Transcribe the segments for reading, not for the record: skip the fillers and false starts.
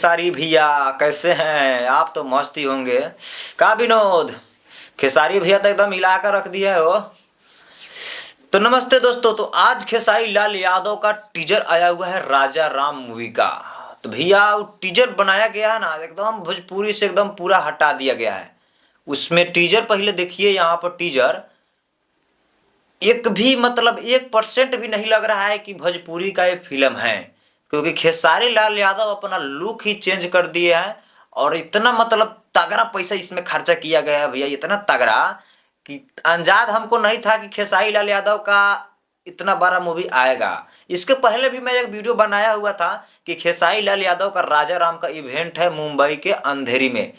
खेसारी भैया कैसे हैं आप? तो मस्त ही होंगे। का विनोद, खेसारी भैया तो एकदम हिला कर रख दिया है वो। तो नमस्ते दोस्तों, तो आज खेसारी लाल यादव का टीजर आया हुआ है राजा राम मूवी का। तो भैया वो टीजर बनाया गया है ना, एकदम भोजपुरी से एकदम पूरा हटा दिया गया है। उसमें टीजर पहले देखिए, यहाँ पर टीजर एक भी मतलब 1% भी नहीं लग रहा है कि भोजपुरी का ये फिल्म है, क्योंकि खेसारी लाल यादव अपना लुक ही चेंज कर दिए हैं। और इतना मतलब तगड़ा पैसा इसमें खर्चा किया गया है भैया, इतना तगड़ा कि अंदाज हमको नहीं था कि खेसारी लाल यादव का इतना बड़ा मूवी आएगा। इसके पहले भी मैं एक वीडियो बनाया हुआ था कि खेसारी लाल यादव का राजा राम का इवेंट है मुंबई के अंधेरी में।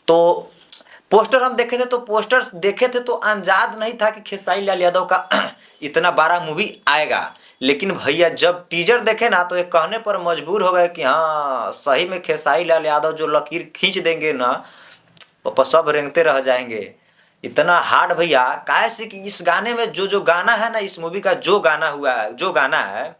तो पोस्टर हम देखे थे, तो पोस्टर्स देखे थे तो अंदाज नहीं था कि खेसारी लाल यादव का इतना बड़ा मूवी आएगा। लेकिन भैया जब टीजर देखे ना, तो ये कहने पर मजबूर हो गए कि हाँ सही में खेसारी लाल यादव जो लकीर खींच देंगे ना, पापा सब रेंगते रह जाएंगे। इतना हार्ड भैया, काहे से कि इस गाने में जो जो गाना है ना, इस मूवी का जो गाना हुआ है, जो गाना है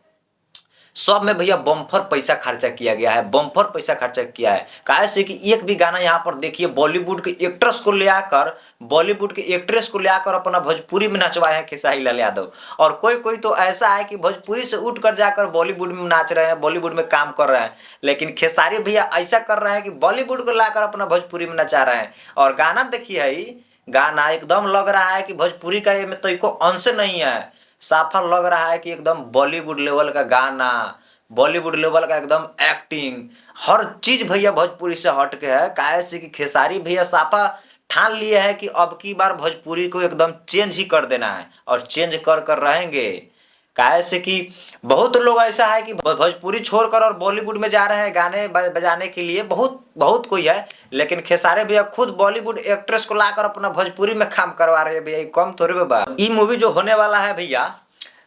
सब में भैया बम्फर पैसा खर्चा किया गया है, बम्फर पैसा खर्चा किया है। काहे से कि एक भी गाना यहाँ पर देखिए बॉलीवुड के एक्ट्रेस को ले आकर, बॉलीवुड के एक्ट्रेस को ले आकर अपना भोजपुरी में नचवाए हैं खेसारी लाल यादव। और कोई कोई तो ऐसा है कि भोजपुरी से उठ कर जाकर बॉलीवुड में नाच रहे हैं, बॉलीवुड में काम कर रहे हैं। लेकिन खेसारी भैया ऐसा कर रहे हैं कि बॉलीवुड को लाकर अपना भोजपुरी में नचा रहे हैं। और गाना देखिए है, गाना एकदम लग रहा है कि भोजपुरी का ये में तो कोई अंश नहीं है, साफा लग रहा है कि एकदम बॉलीवुड लेवल का गाना, बॉलीवुड लेवल का एकदम एक्टिंग, हर चीज भैया भोजपुरी से हट के है। काहे से कि खेसारी भैया साफा ठान लिए है कि अब की बार भोजपुरी को एकदम चेंज ही कर देना है, और चेंज कर कर रहेंगे। काहे से कि बहुत लोग ऐसा है कि भोजपुरी छोड़कर और बॉलीवुड में जा रहे हैं गाने बजाने के लिए, बहुत बहुत कोई है। लेकिन खेसारी भैया खुद बॉलीवुड एक्ट्रेस को लाकर अपना भोजपुरी में काम करवा रहे हैं भैया, कम थोड़े बाबा। ये मूवी जो होने वाला है भैया,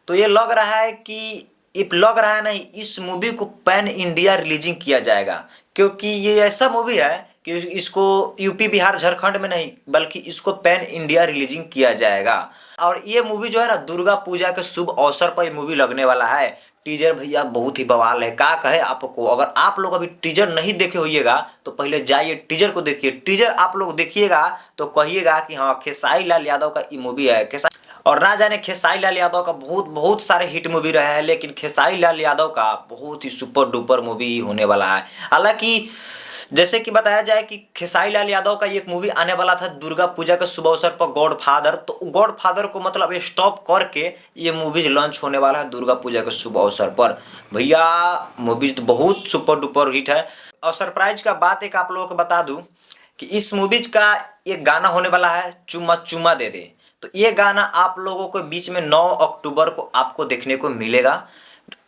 तो ये लग रहा है कि लग रहा है नहीं, इस मूवी को पैन इंडिया रिलीजिंग किया जाएगा। क्योंकि ये ऐसा मूवी है कि इसको यूपी बिहार झारखंड में नहीं, बल्कि इसको पैन इंडिया रिलीजिंग किया जाएगा। और ये मूवी जो है ना, दुर्गा पूजा के शुभ अवसर पर ये मूवी लगने वाला है। टीजर भैया बहुत ही बवाल है, क्या कहे आपको। अगर आप लोग अभी टीजर नहीं देखे होइएगा तो पहले जाइए टीजर को देखिए। टीजर आप लोग देखिएगा तो कहिएगा कि हाँ खेसारी लाल यादव का ये मूवी है। और ना जाने खेसारी लाल यादव का बहुत बहुत सारे हिट मूवी रहे हैं, लेकिन खेसारी लाल यादव का बहुत ही सुपर डुपर मूवी होने वाला है। हालांकि जैसे कि बताया जाए कि खेसारी लाल यादव का एक मूवी आने वाला था दुर्गा पूजा के शुभ अवसर पर, गॉड फादर। तो गॉड फादर को मतलब स्टॉप करके ये मूवीज लॉन्च होने वाला है दुर्गा पूजा के शुभ अवसर पर। भैया मूवीज तो बहुत सुपर डुपर हिट है। और सरप्राइज का बात एक आप लोगों को बता दूं कि इस मूवीज का एक गाना होने वाला है, चुम्मा चुम्मा दे दे। तो ये गाना आप लोगों को बीच में 9 अक्टूबर को आपको देखने को मिलेगा।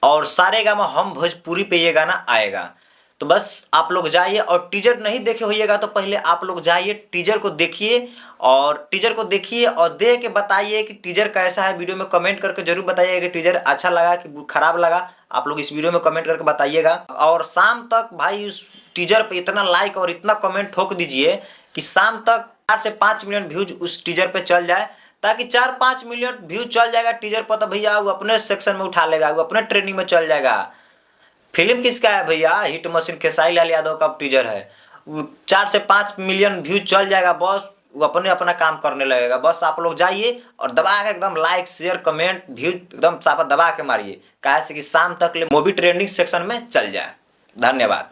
और सारेगामा हम भोजपुरी पे ये गाना आएगा। तो बस आप लोग जाइए, और टीजर नहीं देखे होइएगा तो पहले आप लोग जाइए टीजर को देखिए, और टीजर को देखिए और देख के बताइए कि टीजर कैसा है। वीडियो में कमेंट करके जरूर बताइएगा कि टीजर अच्छा लगा कि खराब लगा। आप लोग इस वीडियो में कमेंट करके बताइएगा। और शाम तक भाई उस टीजर पे इतना लाइक और इतना कमेंट ठोक दीजिए कि शाम तक 4 से 5 मिलियन व्यूज उस टीजर पे चल जाए। ताकि 4-5 मिलियन व्यूज चल जाएगा टीजर पर, तो भैया वो अपने सेक्शन में उठा लेगा, वो अपने ट्रेंडिंग में चल जाएगा। फिल्म किसका है भैया? हिट मशीन खेसारी लाल यादव का टीजर है। वो 4 से 5 मिलियन व्यूज चल जाएगा, बस वो अपने अपना काम करने लगेगा। बस आप लोग जाइए और दबा के एकदम लाइक शेयर कमेंट व्यूज एकदम साफा दबा के मारिए, काहे से कि शाम तक ले मूवी ट्रेंडिंग सेक्शन में चल जाए। धन्यवाद।